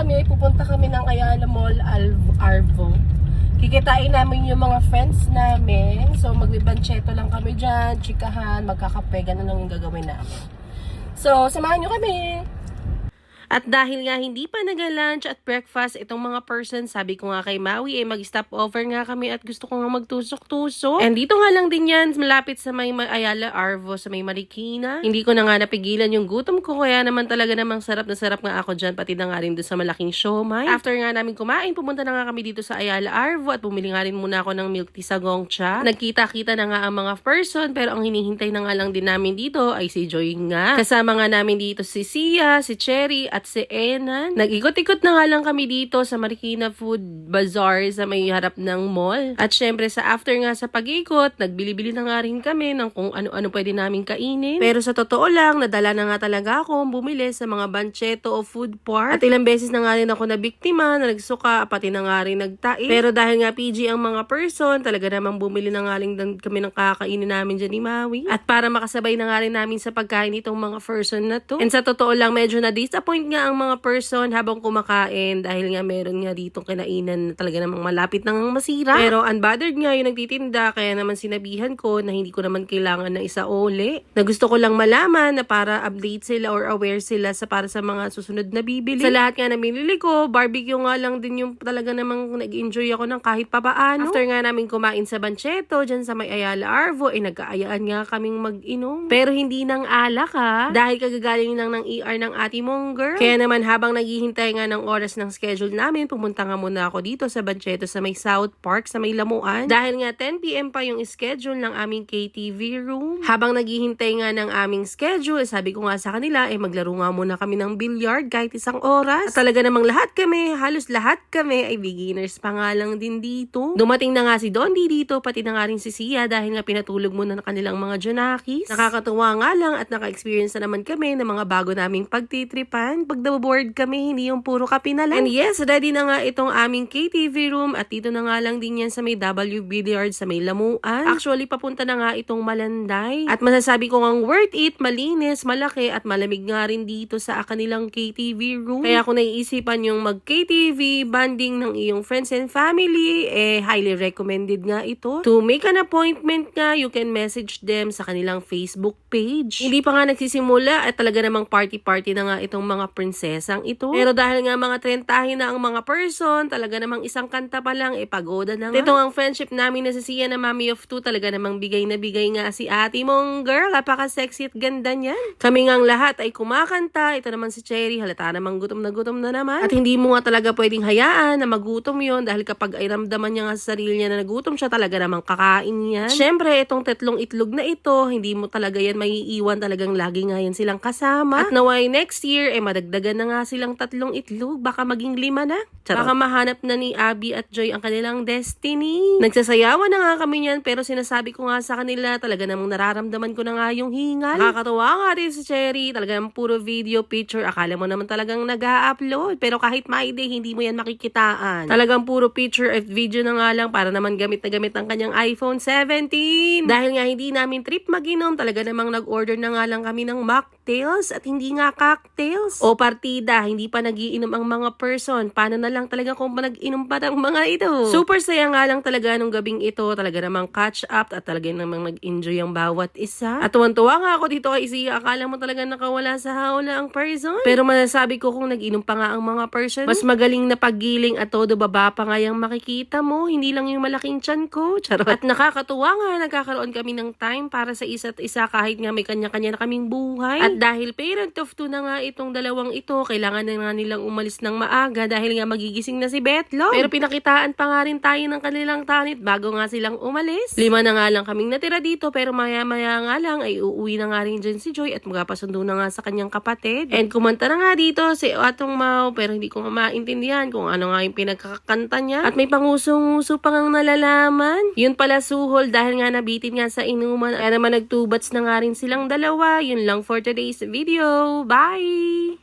kami, pupunta kami ng Ayala Mall, Arvo. Kikitain namin yung mga friends namin. So, magbibancheto lang kami dyan, chikahan, magkakape, ganun lang yung gagawin namin. So, samahan nyo kami! At dahil nga hindi pa nag-lunch at breakfast itong mga person, sabi ko nga kay Maui, mag-stop over nga kami at gusto ko nga magtusok-tusok. And dito nga lang din yan, malapit sa may Ayala Arvo, sa may Marikina. Hindi ko na nga napigilan yung gutom ko, kaya naman talaga namang sarap na sarap nga ako dyan, pati na nga rin doon sa malaking siomai. After nga namin kumain, pumunta na nga kami dito sa Ayala Arvo at bumili nga rin muna ako ng milk tea sa Gongcha. Nagkita-kita na nga ang mga person, pero ang hinihintay na nga lang din namin dito ay si Joy nga. Kasama nga namin dito si Sia, si Cherry, at si Enan. Nag-ikot-ikot na nga lang kami dito sa Marikina Food Bazaar sa may harap ng mall. At syempre sa after nga sa pag-ikot, nagbili-bili na nga rin kami ng kung ano-ano pwede namin kainin. Pero sa totoo lang, nadala na nga talaga ako bumili sa mga bancheto o food park. At ilang beses na nga rin ako nabiktima, na nagsuka, pati na nga rin nagtai. Pero dahil nga PG ang mga person, talaga namang bumili na nga rin kami ng kakainin namin dyan ni Maui. At para makasabay na nga rin namin sa pagkain itong mga person na to. And sa totoo lang, medyo na-disappoint nga ang mga person habang kumakain dahil nga meron nga ditong kinainan na talaga namang malapit nang masira. Pero unbothered nga yung nagtitinda, kaya naman sinabihan ko na hindi ko naman kailangan na isauli. Na gusto ko lang malaman na para update sila or aware sila sa para sa mga susunod na bibili. Sa lahat nga na binili ko, barbecue nga lang din yung talaga namang nag-enjoy ako ng kahit papaano. After nga namin kumain sa Bancheto, dyan sa may Ayala Arvo, nagkaayaan nga kaming mag-inom. Pero hindi nang alak ha, dahil kagagaling lang ng ER ng ate mong girl. Kaya naman habang naghihintay nga ng oras ng schedule namin, pumunta nga muna ako dito sa Bancheto sa may South Park, sa may Lamuan. Dahil nga 10 PM pa yung schedule ng aming KTV room. Habang naghihintay nga ng aming schedule, sabi ko nga sa kanila, maglaro nga muna kami ng billiard kahit isang oras. At talaga namang lahat kami, halos lahat kami ay beginners pa nga lang din dito. Dumating na nga si Dondi dito, pati na nga rin si Sia dahil nga pinatulog muna ng kanilang mga Junakis. Nakakatuwa nga lang at naka-experience na naman kami ng mga bago naming pagtitripan. Pag board kami, hindi yung puro kape na lang. And yes, ready na nga itong aming KTV room at dito na nga lang din yan sa may W Billiard sa may Lamuan. Actually, papunta na nga itong Malanday. At masasabi ko ngang worth it, malinis, malaki at malamig nga rin dito sa kanilang KTV room. Kaya kung naiisipan yung mag-KTV, banding ng iyong friends and family, highly recommended nga ito. To make an appointment nga, you can message them sa kanilang Facebook page. Hindi pa nga nagsisimula at talaga namang party-party na nga itong mga prinsesang ito. Pero dahil nga mga 30 na ang mga person, talaga namang isang kanta pa lang, pagoda na nga. Ito ang friendship namin na si Sia na Mommy of Two, talaga namang bigay na bigay nga si ate mong girl. Napaka-sexy at ganda niyan. Kami ngang lahat ay kumakanta. Ito naman si Cherry, halata namang gutom na naman. At hindi mo nga talaga pwedeng hayaan na magutom yon dahil kapag ay ramdaman niya nga sa sarili niya na nagutom siya, talaga namang kakain yan. Siyempre, itong 3 itlog na ito, hindi mo talaga yan maiiwan, talagang lagi nga yan silang kasama. At naway next year, madagdagan na nga silang 3 itlog, baka maging 5 na. Charot. Baka mahanap na ni Abby at Joy ang kanilang destiny. Nagsasayawan na nga kami niyan, pero sinasabi ko nga sa kanila, talaga namang nararamdaman ko na nga yung hingal. Nakakatawa nga rin si Cherry, talaga namang puro video, picture, akala mo naman talagang nag-a-upload, pero kahit my day, hindi mo yan makikitaan. Talagang puro picture at video na nga lang para naman gamit na gamit ang kanyang iPhone 17. Dahil nga hindi namin trip mag-inom, talaga namang nag-order na nga lang kami ng mocktails at hindi nga cocktails. O partida, hindi pa nagiinom ang mga person. Paano na lang talaga kung nag-inom pa ng mga ito? Super saya nga lang talaga nung gabing ito. Talaga namang catch up at talaga namang nag-enjoy ang bawat isa. At tuwan-tuwa nga ako dito kay Sia. Akala mo talaga nakawala sa hawla ang person. Pero masasabi ko kung nag-inom pa nga ang mga person, mas magaling na paggiling at todo baba pa nga yung makikita mo. Hindi lang yung malaking tiyan ko. Charot. At nakakatuwa nga, nagkakaroon kami ng time para sa isa't isa kahit nga may kanya-kanya na kaming buhay. At dahil parent of two na nga itong dalawang ito, kailangan na nga nilang umalis ng maaga dahil nga magigising na si Betlog. Pero pinakitaan pa nga rin tayo ng kanilang tanit bago nga silang umalis. 5 na nga lang kaming natira dito, pero maya-maya nga lang ay uuwi na nga rin dyan si Joy at magpapasundo na nga sa kanyang kapatid. And kumanta na nga dito si Atong Mau, pero hindi ko nga maintindihan kung ano nga yung pinagkakanta niya. At may panguso-nguso pa ngang nalalaman. Yun pala suhol dahil nga nabitin nga sa inuman. Kaya naman nagtubats na nga rin silang dalawa. Yun lang for today's video. Bye!